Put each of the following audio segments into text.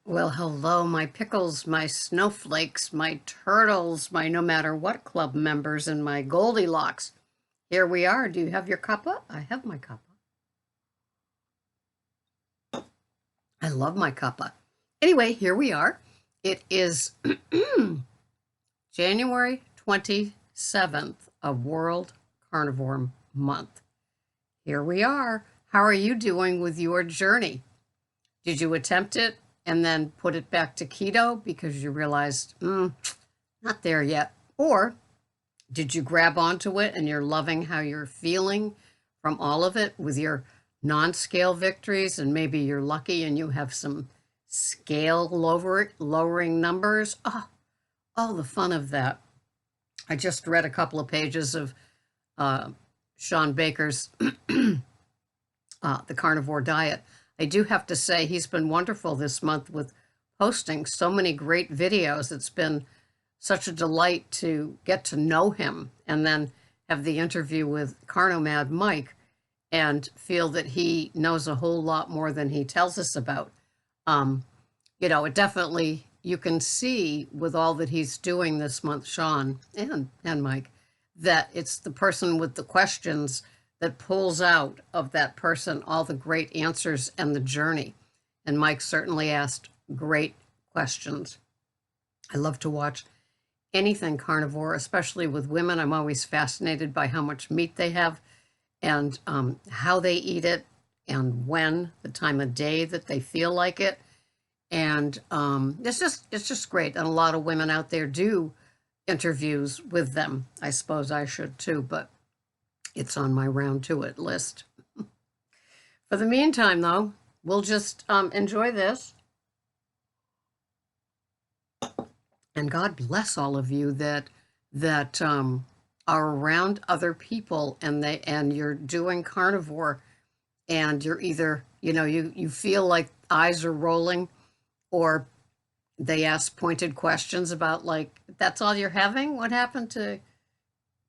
Well, hello, my pickles, my snowflakes, my turtles, my no matter what club members, and my Goldilocks. Here we are. Do you have your cuppa? I have my cuppa. I love my cuppa. Anyway, here we are. It is January 27th of World Carnivore Month. Here we are. How are you doing with your journey? Did you attempt it and then put it back to keto because you realized, not there yet? Or did you grab onto it and you're loving how you're feeling from all of it with your non-scale victories, and maybe you're lucky and you have some scale lowering numbers? Oh, the fun of that. I just read a couple of pages of Sean Baker's The Carnivore Diet. I do have to say he's been wonderful this month with posting so many great videos. It's been such a delight to get to know him and then have the interview with Carnomad Mike and feel that he knows a whole lot more than he tells us about. It definitely, you can see with all that he's doing this month, Sean and Mike, that it's the person with the questions that pulls out of that person all the great answers and the journey. And Mike certainly asked great questions. I love to watch anything carnivore, especially with women. I'm always fascinated by how much meat they have and how they eat it and when, the time of day that they feel like it. And it's just great. And a lot of women out there do interviews with them. I suppose I should too, but it's on my round to it list. For the meantime, though, we'll just enjoy this. And God bless all of you that are around other people and you're doing carnivore, and you're either, you feel like eyes are rolling, or they ask pointed questions about, like, that's all you're having? What happened to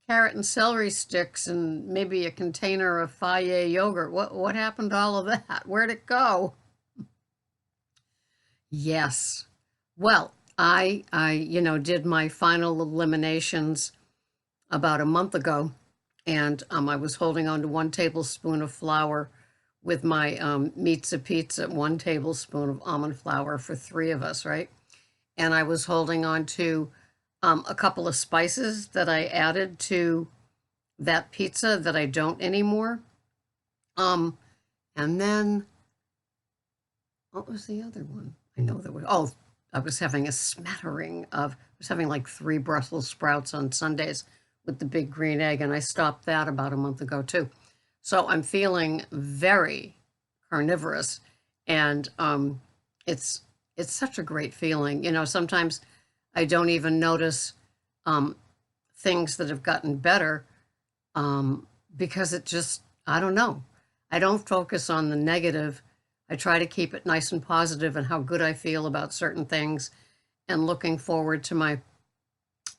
carrot and celery sticks and maybe a container of Fage yogurt? What happened to all of that? Where'd it go? Yes. Well, I did my final eliminations about a month ago, and I was holding on to 1 tablespoon of flour with my Pizza Pizza, 1 tablespoon of almond flour for 3 of us, right? And I was holding on to a couple of spices that I added to that pizza that I don't anymore. And then, what was the other one? I know there was, I was having like 3 Brussels sprouts on Sundays with the big green egg, and I stopped that about a month ago too. So I'm feeling very carnivorous, and it's such a great feeling. Sometimes I don't even notice things that have gotten better because I don't know. I don't focus on the negative. I try to keep it nice and positive and how good I feel about certain things, and looking forward to my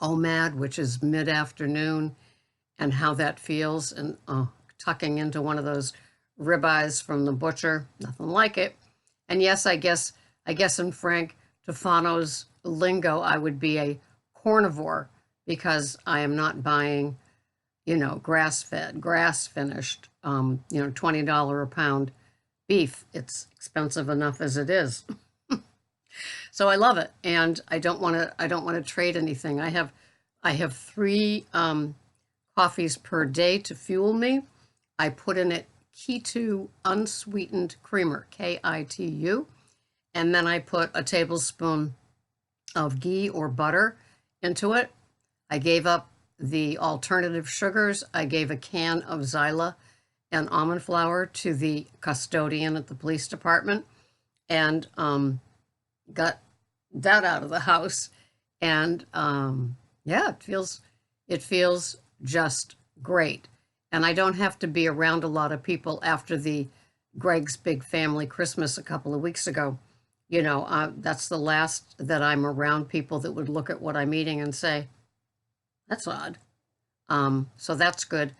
OMAD, which is mid-afternoon, and how that feels, and tucking into one of those ribeyes from the butcher, nothing like it. And yes, I guess in Frank Tufano's lingo, I would be a carnivore because I am not buying, grass-fed, grass-finished, $20 a pound beef. It's expensive enough as it is. So I love it, and I don't want to trade anything. I have 3 coffees per day to fuel me. I put in it Kitu unsweetened creamer, Kitu, and then I put a tablespoon of ghee or butter into it. I gave up the alternative sugars. I gave a can of Zyla and almond flour to the custodian at the police department, and got that out of the house. And yeah, it feels just great. And I don't have to be around a lot of people after the Greg's Big Family Christmas a couple of weeks ago. That's the last that I'm around people that would look at what I'm eating and say, that's odd. So that's good.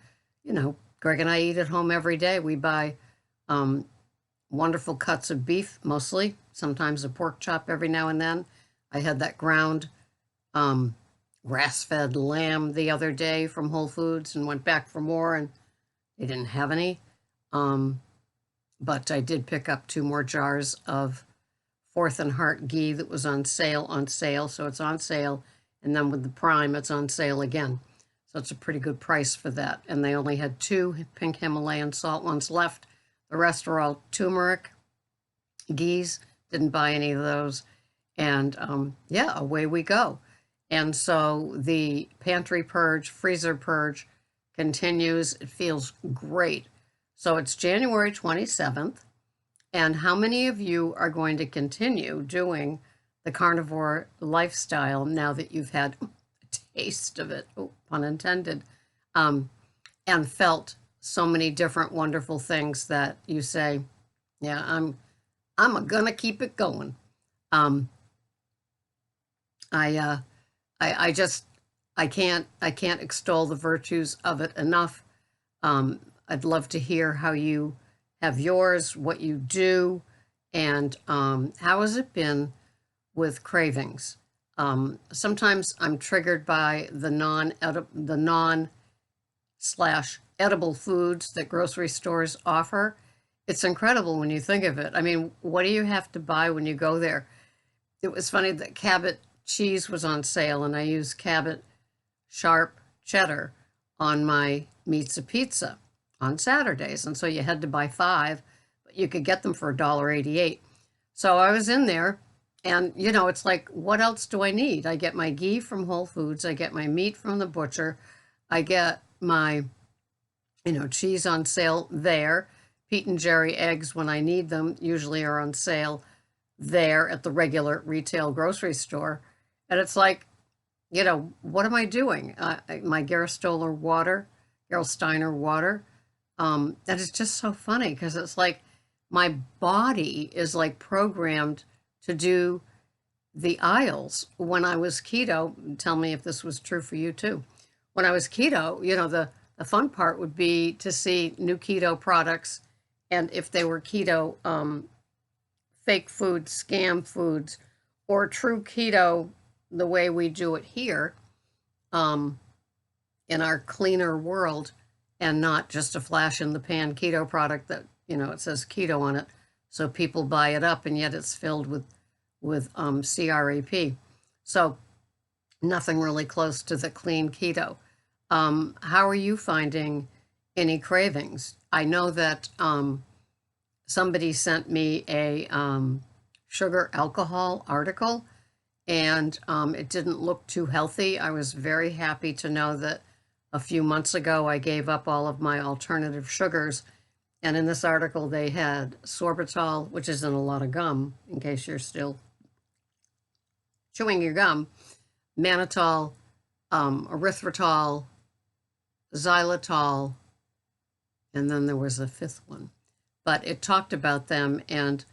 Greg and I eat at home every day. We buy wonderful cuts of beef, mostly, sometimes a pork chop every now and then. I had that ground um, grass-fed lamb the other day from Whole Foods and went back for more, and they didn't have any. Um, but I did pick up 2 more jars of Fourth and Heart ghee that was on sale, so it's on sale. And then with the Prime, it's on sale again. So it's a pretty good price for that. And they only had 2 pink Himalayan salt ones left. The rest are all turmeric ghees. Didn't buy any of those. And yeah, away we go. And so the pantry purge, freezer purge continues. It feels great. So it's January 27th. And how many of you are going to continue doing the carnivore lifestyle now that you've had a taste of it, oh, pun intended, and felt so many different wonderful things that you say, yeah, I'm gonna keep it going. Um, I just I can't extol the virtues of it enough. I'd love to hear how you have yours, what you do, and how has it been with cravings? Sometimes I'm triggered by the non slash edible foods that grocery stores offer. It's incredible when you think of it. I mean, what do you have to buy when you go there? It was funny that Cabot cheese was on sale, and I use Cabot sharp cheddar on my meats a pizza on Saturdays. And so you had to buy 5, but you could get them for $1.88. So I was in there, and it's like, what else do I need? I get my ghee from Whole Foods. I get my meat from the butcher. I get my, cheese on sale there. Pete and Jerry eggs, when I need them, usually are on sale there at the regular retail grocery store. And it's like, what am I doing? My Gerolsteiner water. That is just so funny because it's like my body is like programmed to do the aisles. When I was keto, tell me if this was true for you too. When I was keto, the fun part would be to see new keto products, and if they were keto, fake foods, scam foods, or true keto the way we do it here, in our cleaner world, and not just a flash in the pan keto product that, it says keto on it. So people buy it up, and yet it's filled with CRAP. So nothing really close to the clean keto. How are you finding any cravings? I know that somebody sent me a sugar alcohol article, and it didn't look too healthy. I was very happy to know that a few months ago I gave up all of my alternative sugars, and in this article they had sorbitol, which is in a lot of gum, in case you're still chewing your gum, mannitol, erythritol, xylitol, and then there was a 5th one. But it talked about them, and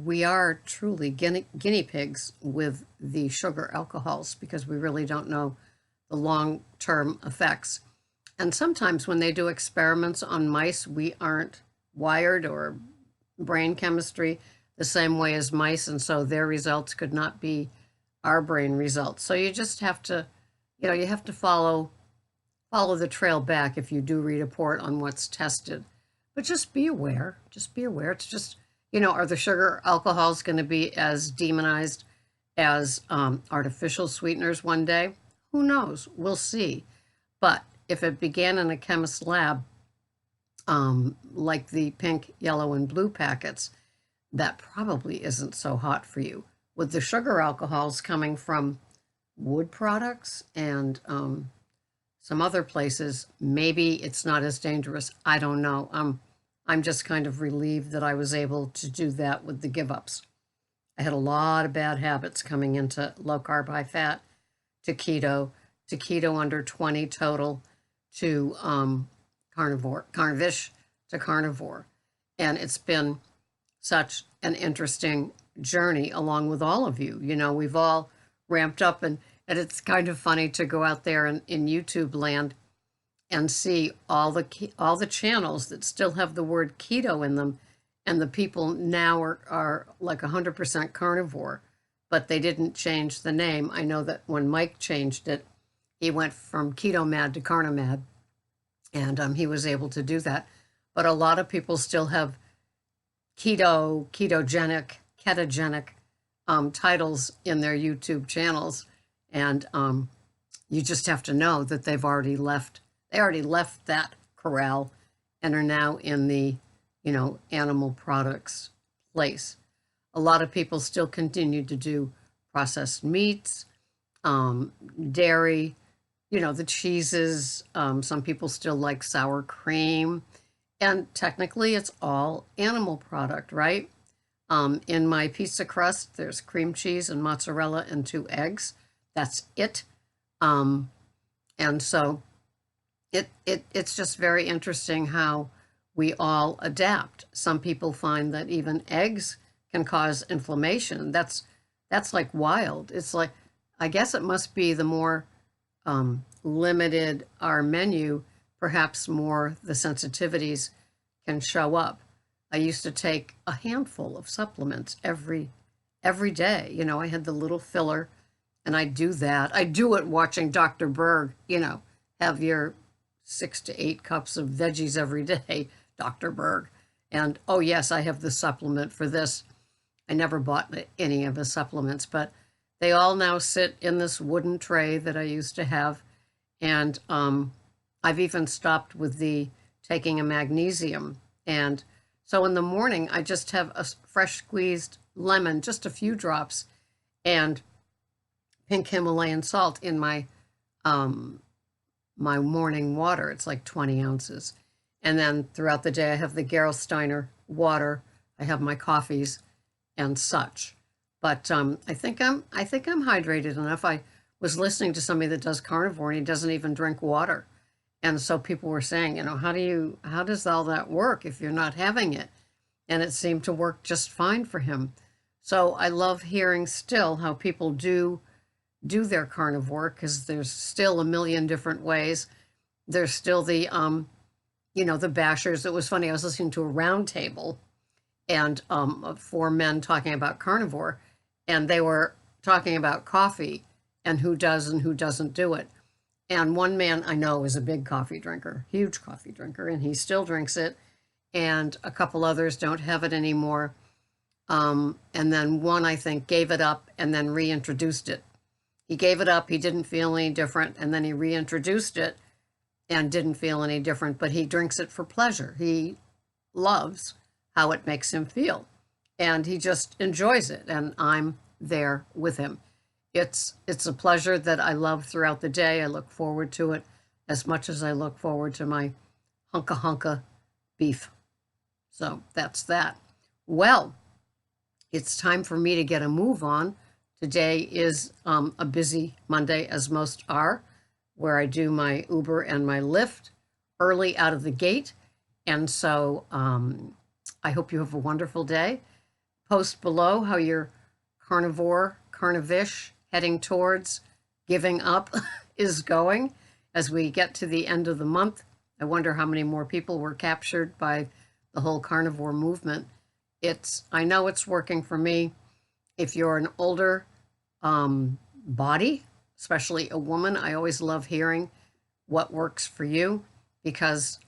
we are truly guinea pigs with the sugar alcohols because we really don't know the long-term effects. And sometimes when they do experiments on mice, we aren't wired or brain chemistry the same way as mice, and so their results could not be our brain results. So you just have to, you have to follow the trail back if you do read a report on what's tested. But just be aware. Just be aware. It's just, are the sugar alcohols going to be as demonized as artificial sweeteners one day? Who knows? We'll see. But if it began in a chemist's lab, like the pink, yellow, and blue packets, that probably isn't so hot for you. With the sugar alcohols coming from wood products and some other places, maybe it's not as dangerous. I don't know. I'm just kind of relieved that I was able to do that with the give-ups. I had a lot of bad habits coming into low-carb, high-fat, to keto under 20 total, to carnivish to carnivore. And it's been such an interesting journey along with all of you. We've all ramped up, and it's kind of funny to go out there in YouTube land and see all the channels that still have the word keto in them, and the people now are like 100% carnivore, but they didn't change the name. I know that when Mike changed it, he went from keto mad to carnomad, and he was able to do that. But a lot of people still have ketogenic titles in their YouTube channels, and you just have to know that they've already left. They already left that corral and are now in the, animal products place. A lot of people still continue to do processed meats, dairy, the cheeses. Some people still like sour cream. And technically, it's all animal product, right? In my pizza crust, there's cream cheese and mozzarella and 2 eggs. That's it. And so it's just very interesting how we all adapt. Some people find that even eggs can cause inflammation. That's like wild. It's like, I guess it must be the more limited our menu, perhaps more the sensitivities can show up. I used to take a handful of supplements every day. I had the little filler, and I do that. I do it watching Dr. Berg, have your 6 to 8 cups of veggies every day, Dr. Berg. And oh yes, I have the supplement for this. I never bought any of the supplements, but they all now sit in this wooden tray that I used to have. And I've even stopped with the taking a magnesium. And so in the morning, I just have a fresh squeezed lemon, just a few drops, and pink Himalayan salt in my my morning water. It's like 20 ounces. And then throughout the day, I have the Gerolsteiner water. I have my coffees and such. But I think I'm hydrated enough. I was listening to somebody that does carnivore, and he doesn't even drink water. And so people were saying, how does all that work if you're not having it? And it seemed to work just fine for him. So I love hearing still how people do their carnivore, because there's still a million different ways. There's still the, the bashers. It was funny. I was listening to a round table and of 4 men talking about carnivore, and they were talking about coffee and who does and who doesn't do it. And one man I know is a big coffee drinker, huge coffee drinker, and he still drinks it. And a couple others don't have it anymore. And then one, I think, gave it up and then reintroduced it. He gave it up, he didn't feel any different, and then he reintroduced it and didn't feel any different, but he drinks it for pleasure. He loves how it makes him feel, and he just enjoys it, and I'm there with him. It's a pleasure that I love throughout the day. I look forward to it as much as I look forward to my hunka beef. So that's that. Well, it's time for me to get a move on. Today is a busy Monday, as most are, where I do my Uber and my Lyft early out of the gate. And so I hope you have a wonderful day. Post below how your carnivish, heading towards giving up is going as we get to the end of the month. I wonder how many more people were captured by the whole carnivore movement. I know it's working for me. If you're an older body, especially a woman, I always love hearing what works for you, because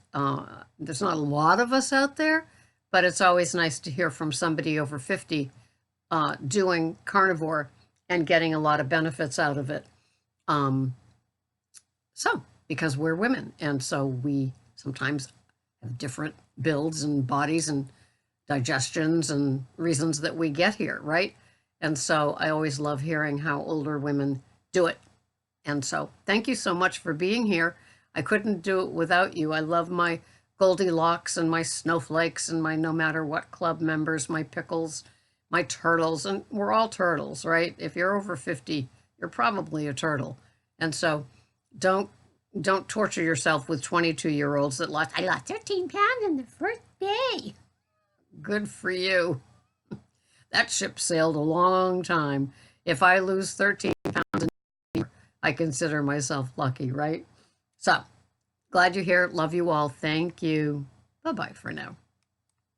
there's not a lot of us out there, but it's always nice to hear from somebody over 50 doing carnivore and getting a lot of benefits out of it. Because we're women, and so we sometimes have different builds and bodies and digestions and reasons that we get here, right? And so I always love hearing how older women do it. And so thank you so much for being here. I couldn't do it without you. I love my Goldilocks and my snowflakes and my no matter what club members, my pickles, my turtles, and we're all turtles, right? If you're over 50, you're probably a turtle. And so don't torture yourself with 22-year-olds that I lost 13 pounds in the first day. Good for you. That ship sailed a long time. If I lose 13 pounds in a year, I consider myself lucky, right? So glad you're here. Love you all. Thank you. Bye-bye for now.